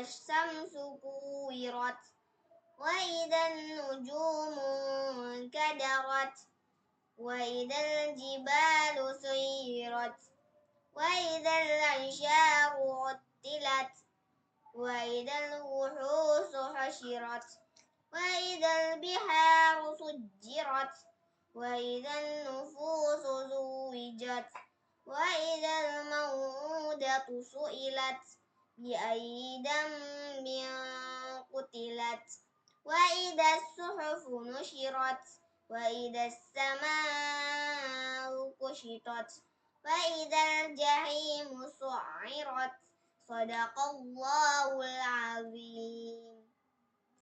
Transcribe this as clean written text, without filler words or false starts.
الشمس كورت وإذا النجوم انكدرت وإذا الجبال سيرت وإذا العشار عطلت وإذا الوحوش حشرت وإذا البحار سجرت وإذا النفوس زوجت وإذا الموءودة سئلت بأي ذنب قتلت وإذا الصحف نشرت وإذا السماء كشطت وإذا الجحيم سعرت صدق الله العظيم.